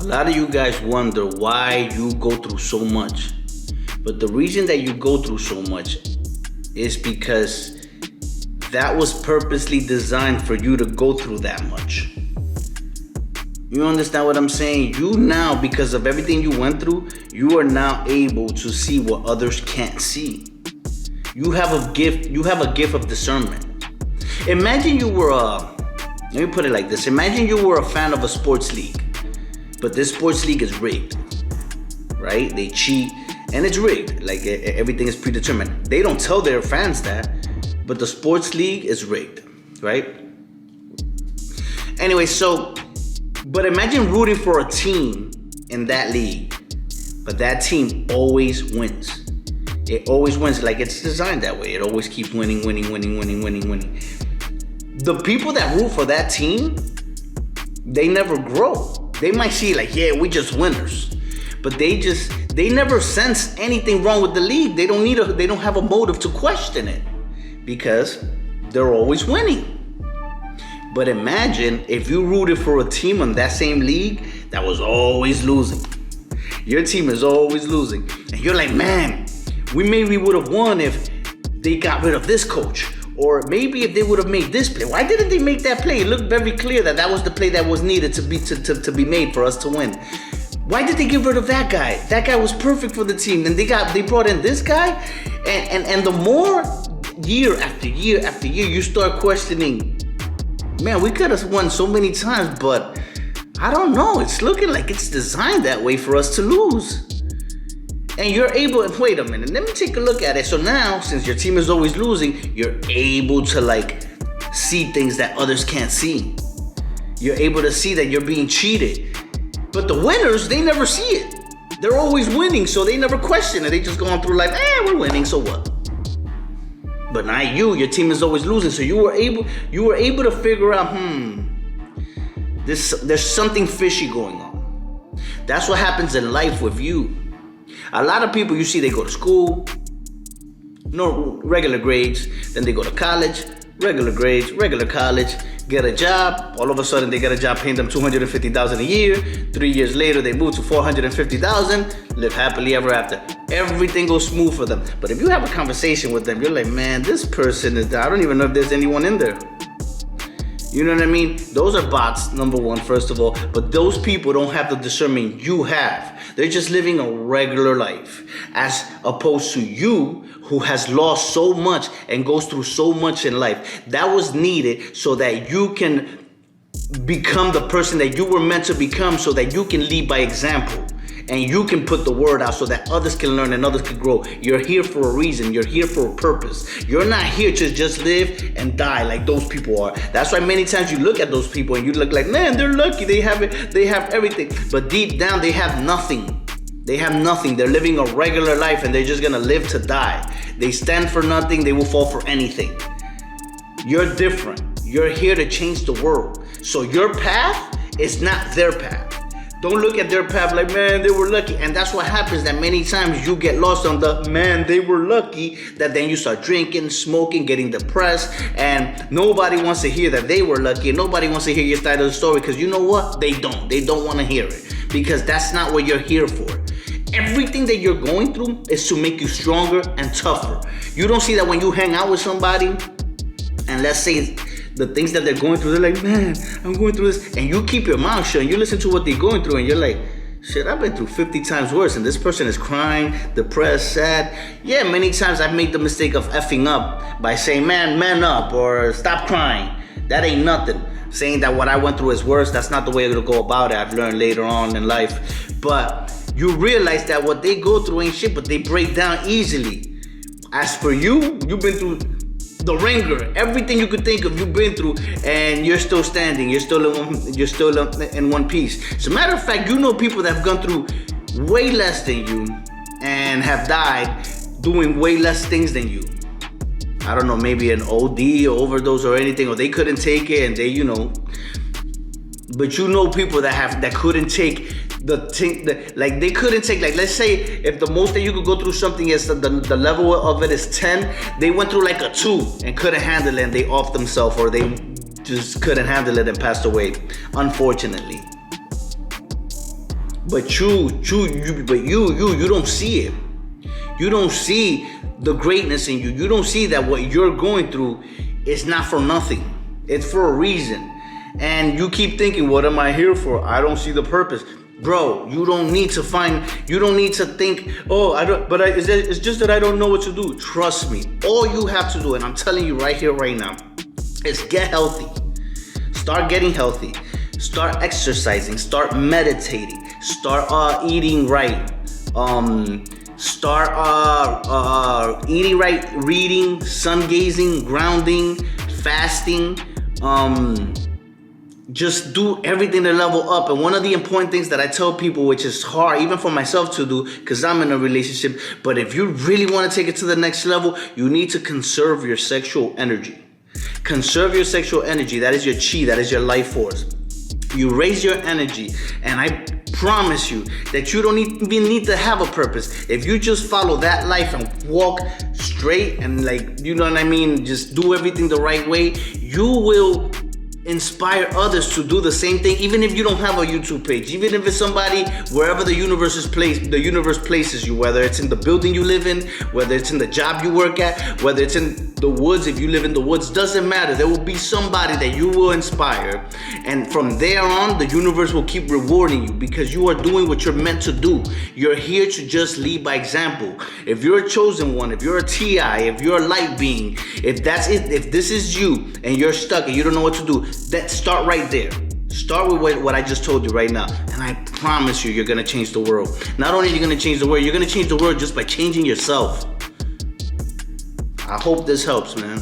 A lot of you guys wonder why you go through so much. But the reason that you go through so much is because that was purposely designed for you to go through that much. You understand what I'm saying? You now, because of everything you went through, you are now able to see what others can't see. You have a gift of discernment. Imagine you were let me put it like this. Imagine you were a fan of a sports league, but this sports league is rigged, right? They cheat, and it's rigged. Like everything is predetermined. They don't tell their fans that, but the sports league is rigged, right? Anyway, but imagine rooting for a team in that league, but that team always wins. It always wins. Like it's designed that way. It always keeps winning. The people that root for that team, they never grow. They might see like, yeah, we just winners, but they never sense anything wrong with the league. They don't have a motive to question it because they're always winning. But imagine if you rooted for a team on that same league that was always losing. Your team is always losing, and you're like, man, we maybe would have won if they got rid of this coach. Or maybe if they would have made this play. Why didn't they make that play? It looked very clear that was the play that was needed to be made for us to win. Why did they get rid of that guy? That guy was perfect for the team. And they brought in this guy. And the more year after year after year you start questioning, man, we could have won so many times, but I don't know. It's looking like it's designed that way for us to lose. And you're able, wait a minute, let me take a look at it. So now, since your team is always losing, you're able to see things that others can't see. You're able to see that you're being cheated. But the winners, they never see it. They're always winning, so they never question it. They just go on through life, we're winning, so what? But not you, your team is always losing. So you were able to figure out, there's something fishy going on. That's what happens in life with you. A lot of people you see, they go to school, regular grades, then they go to college, regular grades, regular college, get a job, all of a sudden they get a job paying them $250,000 a year, 3 years later they move to $450,000, live happily ever after. Everything goes smooth for them. But if you have a conversation with them, you're like, man, this person is, I don't even know if there's anyone in there. You know what I mean? Those are bots, number one, first of all. But those people don't have the discernment you have. They're just living a regular life. As opposed to you, who has lost so much and goes through so much in life. That was needed so that you can become the person that you were meant to become, so that you can lead by example. And you can put the word out so that others can learn and others can grow. You're here for a reason. You're here for a purpose. You're not here to just live and die like those people are. That's why many times you look at those people and you look like, man, they're lucky. They have it. They have everything. But deep down, they have nothing. They have nothing. They're living a regular life and they're just going to live to die. They stand for nothing. They will fall for anything. You're different. You're here to change the world. So your path is not their path. Don't look at their path like, man, they were lucky. And that's what happens, that many times you get lost on the, man, they were lucky, that then you start drinking, smoking, getting depressed, and nobody wants to hear that they were lucky, and nobody wants to hear your side of the story, because you know what? They don't want to hear it, because that's not what you're here for. Everything that you're going through is to make you stronger and tougher. You don't see that when you hang out with somebody, and let's say the things that they're going through, they're like, man, I'm going through this. And you keep your mouth shut and you listen to what they're going through and you're like, shit, I've been through 50 times worse. And this person is crying, depressed, sad. Yeah, many times I've made the mistake of effing up by saying, man up, or stop crying. That ain't nothing. Saying that what I went through is worse, that's not the way to go about it. I've learned later on in life. But you realize that what they go through ain't shit, but they break down easily. As for you, you've been through the ringer, everything you could think of, you've been through, and you're still standing. You're still in one piece. As a matter of fact, you know people that have gone through way less than you and have died doing way less things than you. I don't know, maybe an OD or overdose or anything, or they couldn't take it, and they, But you know people that couldn't take they couldn't take, let's say if the most that you could go through something is the level of it is 10, they went through like a 2 and couldn't handle it and they offed themselves, or they just couldn't handle it and passed away, unfortunately. But you don't see it. You don't see the greatness in you. You don't see that what you're going through is not for nothing. It's for a reason. And you keep thinking, what am I here for? I don't see the purpose. Bro, you don't need to think, it's just that I don't know what to do. Trust me. All you have to do, and I'm telling you right here, right now, is get healthy. Start getting healthy. Start exercising. Start meditating. Start eating right. Start eating right, reading, sun gazing, grounding, fasting. Just do everything to level up. And one of the important things that I tell people, which is hard even for myself to do because I'm in a relationship, but if you really want to take it to the next level, you need to conserve your sexual energy. Conserve your sexual energy. That is your chi, that is your life force. You raise your energy, and I promise you that you don't even need to have a purpose. If you just follow that life and walk straight and, like, you know what I mean, just do everything the right way, you will inspire others to do the same thing, even if you don't have a YouTube page, even if it's somebody wherever the universe places you, whether it's in the building you live in, whether it's in the job you work at, whether it's in the woods, if you live in the woods, doesn't matter. There will be somebody that you will inspire, and from there on, the universe will keep rewarding you because you are doing what you're meant to do. You're here to just lead by example. If you're a chosen one, if you're a TI, if you're a light being, if that's it, if this is you and you're stuck and you don't know what to do, that start right there. Start with what I just told you right now, and I promise you're gonna change the world. Not only are you gonna change the world, you're gonna change the world just by changing yourself. I hope this helps, man.